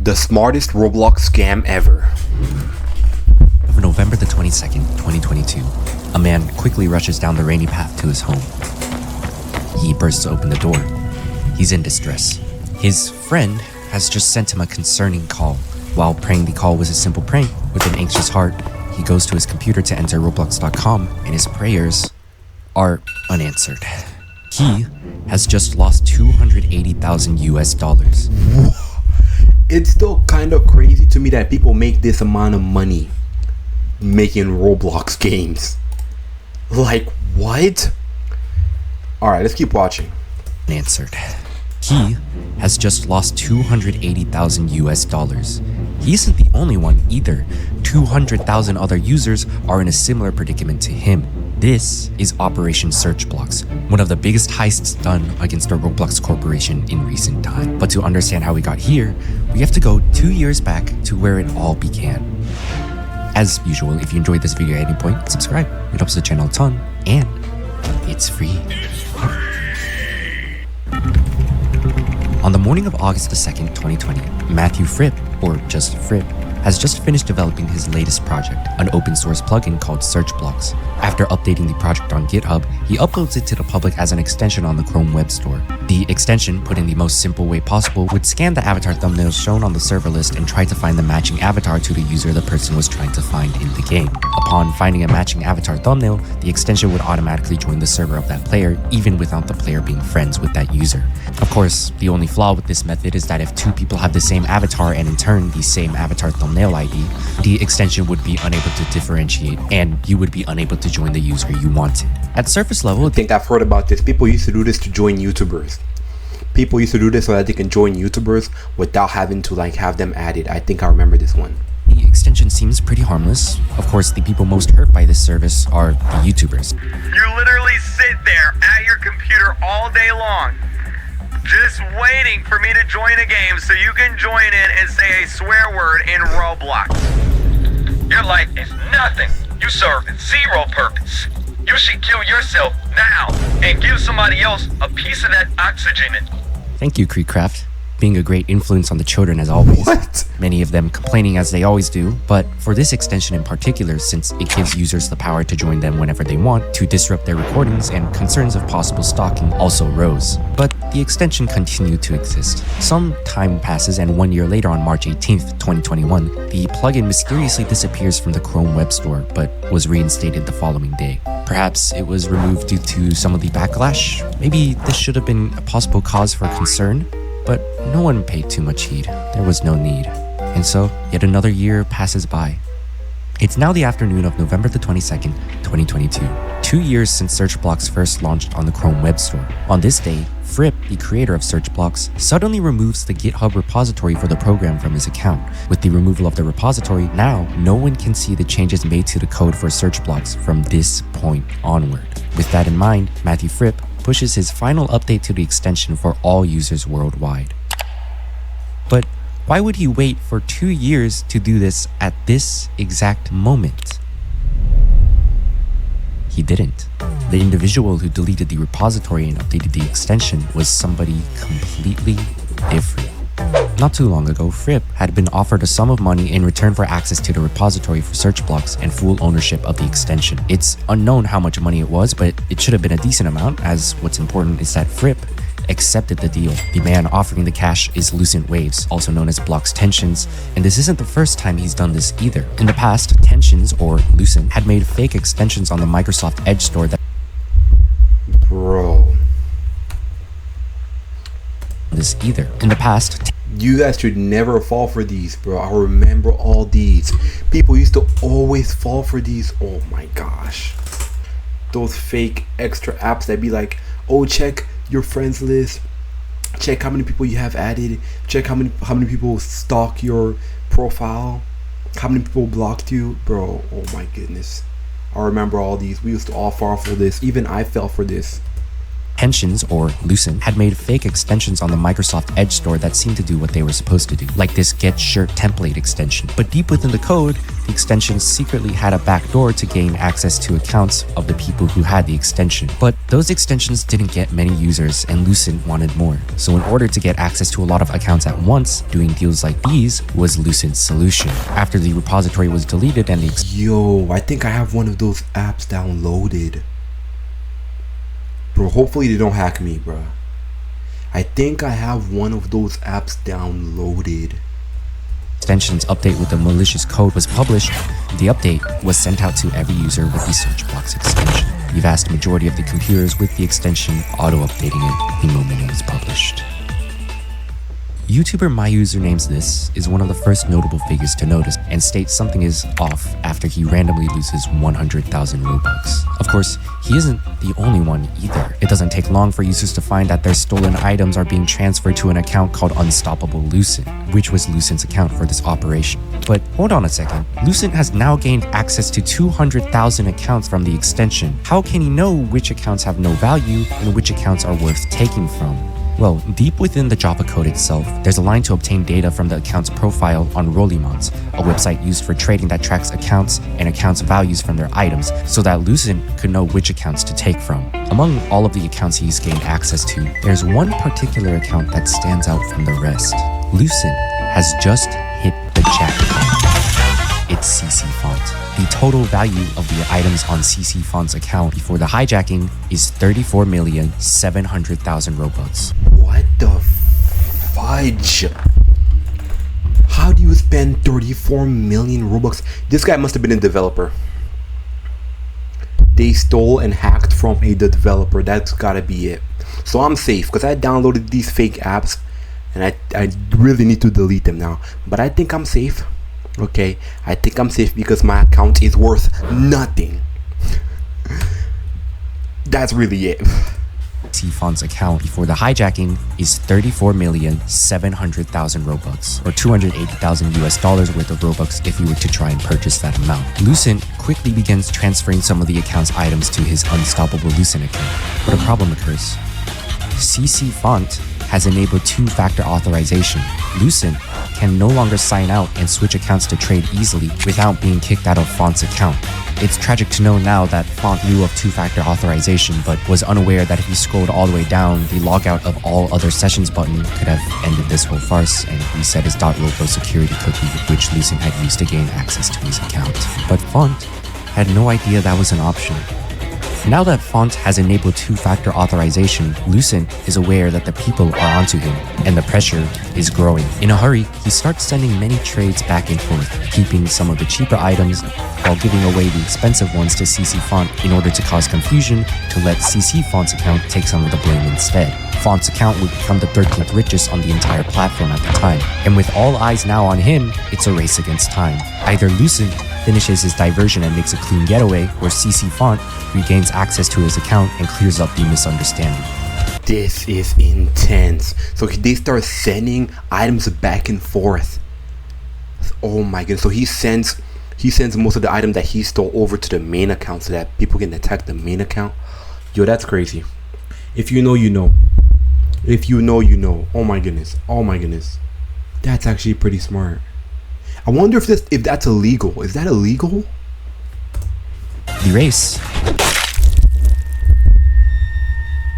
The smartest Roblox scam ever. Of November the 22nd, 2022, a man quickly rushes down the rainy path to his home. He bursts open the door. He's in distress. His friend has just sent him a concerning call. While praying the call was a simple prank, with an anxious heart, he goes to his computer to enter Roblox.com, and his prayers are unanswered. He has just lost $280,000. It's still kind of crazy to me that people make this amount of money making Roblox games. Like, what? Alright, let's keep watching. Unanswered. He has just lost $280,000. He isn't the only one either. 200,000 other users are in a similar predicament to him. This is Operation Searchblocks, one of the biggest heists done against a Roblox corporation in recent time. But to understand how we got here, we have to go 2 years back to where it all began. As usual, if you enjoyed this video at any point, subscribe. It helps the channel a ton, and it's free. On the morning of August the 2nd, 2020, Matthew Fripp, or just Fripp, has just finished developing his latest project, an open source plugin called Searchblocks. After updating the project on GitHub, he uploads it to the public as an extension on the Chrome Web Store. The extension, put in the most simple way possible, would scan the avatar thumbnails shown on the server list and try to find the matching avatar to the user the person was trying to find in the game. Upon finding a matching avatar thumbnail, the extension would automatically join the server of that player, even without the player being friends with that user. Of course, the only flaw with this method is that if two people have the same avatar and in turn the same avatar thumbnail ID, the extension would be unable to differentiate and you would be unable to join the user you wanted. At surface level, I think I've heard about this. People used to do this to join YouTubers. People used to do this so that they can join YouTubers without having to have them added. I think I remember this one. The extension seems pretty harmless. Of course, the people most hurt by this service are the YouTubers. You literally sit there at your computer all day long, just waiting for me to join a game so you can join in and say a swear word in Roblox. Your life is nothing. You serve zero purpose. You should kill yourself now and give somebody else a piece of that oxygen. Thank you, Creekcraft. Being a great influence on the children as always. What? Many of them complaining as they always do, but for this extension in particular, since it gives users the power to join them whenever they want, to disrupt their recordings, and concerns of possible stalking also rose. But the extension continued to exist. Some time passes, and 1 year later, on March 18th, 2021, the plugin mysteriously disappears from the Chrome Web Store, but was reinstated the following day. Perhaps it was removed due to some of the backlash. Maybe this should have been a possible cause for concern. But no one paid too much heed. There was no need. And so, yet another year passes by. It's now the afternoon of November the 22nd, 2022. 2 years since Searchblocks first launched on the Chrome Web Store. On this day, Fripp, the creator of Searchblocks, suddenly removes the GitHub repository for the program from his account. With the removal of the repository, now no one can see the changes made to the code for Searchblocks from this point onward. With that in mind, Matthew Fripp pushes his final update to the extension for all users worldwide. But why would he wait for 2 years to do this at this exact moment? He didn't. The individual who deleted the repository and updated the extension was somebody completely different. Not too long ago, Fripp had been offered a sum of money in return for access to the repository for Searchblocks and full ownership of the extension. It's unknown how much money it was, but it should have been a decent amount, as what's important is that Fripp accepted the deal. The man offering the cash is Lucent Waves, also known as Block's Tensions, and this isn't the first time he's done this either. In the past, Tensions, or Lucent, had made fake extensions on the Microsoft Edge store that In the past, you guys should never fall for these, bro. I remember all these. People used to always fall for these. Oh my gosh. Those fake extra apps that be like, oh, check your friends list. Check how many people you have added. Check how many people stalk your profile. How many people blocked you. Bro, oh my goodness. I remember all these. We used to all fall for this. Even I fell for this. Henshins, or Lucent, had made fake extensions on the Microsoft Edge store that seemed to do what they were supposed to do, like this Get Shirt template extension. But deep within the code, the extension secretly had a backdoor to gain access to accounts of the people who had the extension. But those extensions didn't get many users, and Lucent wanted more. So in order to get access to a lot of accounts at once, doing deals like these was Lucent's solution. After the repository was deleted and the Yo, I think I have one of those apps downloaded. Bro, hopefully they don't hack me, bro. I think I have one of those apps downloaded. extensions update with the malicious code was published, the update was sent out to every user with the search box extension. The vast majority of the computers with the extension auto-updating it the moment it was published. YouTuber MyUserNamesThis is one of the first notable figures to notice and states something is off after he randomly loses 100,000 Robux. Of course, he isn't the only one either. It doesn't take long for users to find that their stolen items are being transferred to an account called Unstoppable Lucent, which was Lucent's account for this operation. But hold on a second, Lucent has now gained access to 200,000 accounts from the extension. How can he know which accounts have no value and which accounts are worth taking from? Well, deep within the Java code itself, there's a line to obtain data from the account's profile on Rollimons, a website used for trading that tracks accounts and accounts values from their items so that Lucent could know which accounts to take from. Among all of the accounts he's gained access to, there's one particular account that stands out from the rest. Lucent has just hit the jackpot. It's CC Font. The total value of the items on CC Font's account before the hijacking is 34,700,000 Robux. What the fudge? How do you spend 34 million Robux? This guy must have been a developer. They stole and hacked from a developer. That's gotta be it. So I'm safe because I downloaded these fake apps and I really need to delete them now. But I think I'm safe. Okay, I think I'm safe because my account is worth nothing. That's really it. CC Font's account before the hijacking is 34,700,000 Robux, or 280,000 US dollars worth of Robux if you were to try and purchase that amount. Lucent quickly begins transferring some of the account's items to his Unstoppable Lucent account, but a problem occurs. CC Font has enabled two-factor authorization. Lucent can no longer sign out and switch accounts to trade easily without being kicked out of Font's account. It's tragic to know now that Font knew of two-factor authorization but was unaware that if he scrolled all the way down, the logout of all other sessions button could have ended this whole farce and reset his .logo security cookie which Lucent had used to gain access to his account. But Font had no idea that was an option. Now that Font has enabled two-factor authorization, Lucent is aware that the people are onto him, and the pressure is growing. In a hurry, he starts sending many trades back and forth, keeping some of the cheaper items while giving away the expensive ones to CC Font in order to cause confusion to let CC Font's account take some of the blame instead. Font's account would become the 13th richest on the entire platform at the time, and with all eyes now on him, it's a race against time. Either Lucent finishes his diversion and makes a clean getaway, or CC Font regains access to his account and clears up the misunderstanding. This is intense. So they start sending items back and forth. Oh my goodness. So he sends most of the item that he stole over to the main account so that people can attack the main account. Yo, that's crazy. If you know, you know. If you know, you know. Oh my goodness. Oh my goodness. That's actually pretty smart. I wonder if that's illegal. Is that illegal? The race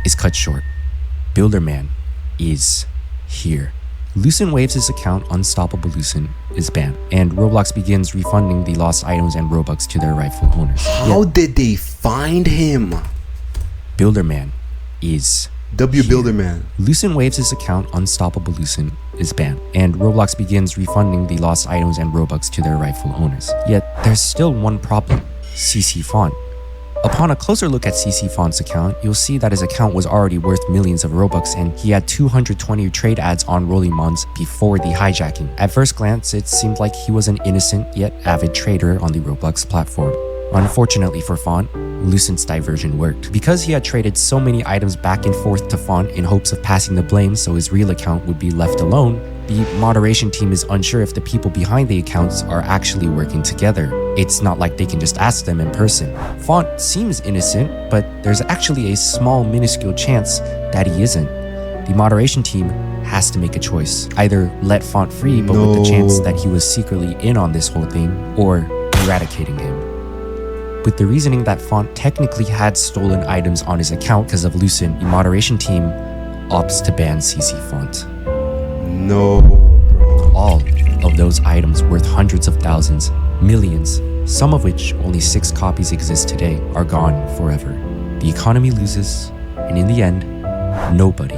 is cut short. Builderman is here. Lucent waves his account, Unstoppable Lucent is banned, and Roblox begins refunding the lost items and Robux to their rightful owners. How did they find him? Builderman is Builderman. Lucent waves his account, Unstoppable Lucent is banned, and Roblox begins refunding the lost items and Robux to their rightful owners. Yet, there's still one problem: CC Font. Upon a closer look at CC Font's account, you'll see that his account was already worth millions of Robux and he had 220 trade ads on Rollimons before the hijacking. At first glance, it seemed like he was an innocent yet avid trader on the Roblox platform. Unfortunately for Font, Lucent's diversion worked. Because he had traded so many items back and forth to Font in hopes of passing the blame so his real account would be left alone, the moderation team is unsure if the people behind the accounts are actually working together. It's not like they can just ask them in person. Font seems innocent, but there's actually a small minuscule chance that he isn't. The moderation team has to make a choice. Either let Font free, but with the chance that he was secretly in on this whole thing, or eradicating him. With the reasoning that Font technically had stolen items on his account because of Lucent, the moderation team opts to ban CC Font. No, bro. All of those items worth hundreds of thousands, millions, some of which only 6 copies exist today, are gone forever. The economy loses, and in the end, nobody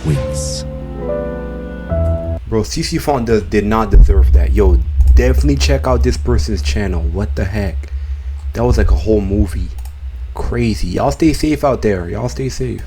wins. Bro, CC Font did not deserve that. Yo, definitely check out this person's channel. What the heck? That was like a whole movie. Crazy. Y'all stay safe out there. Y'all stay safe.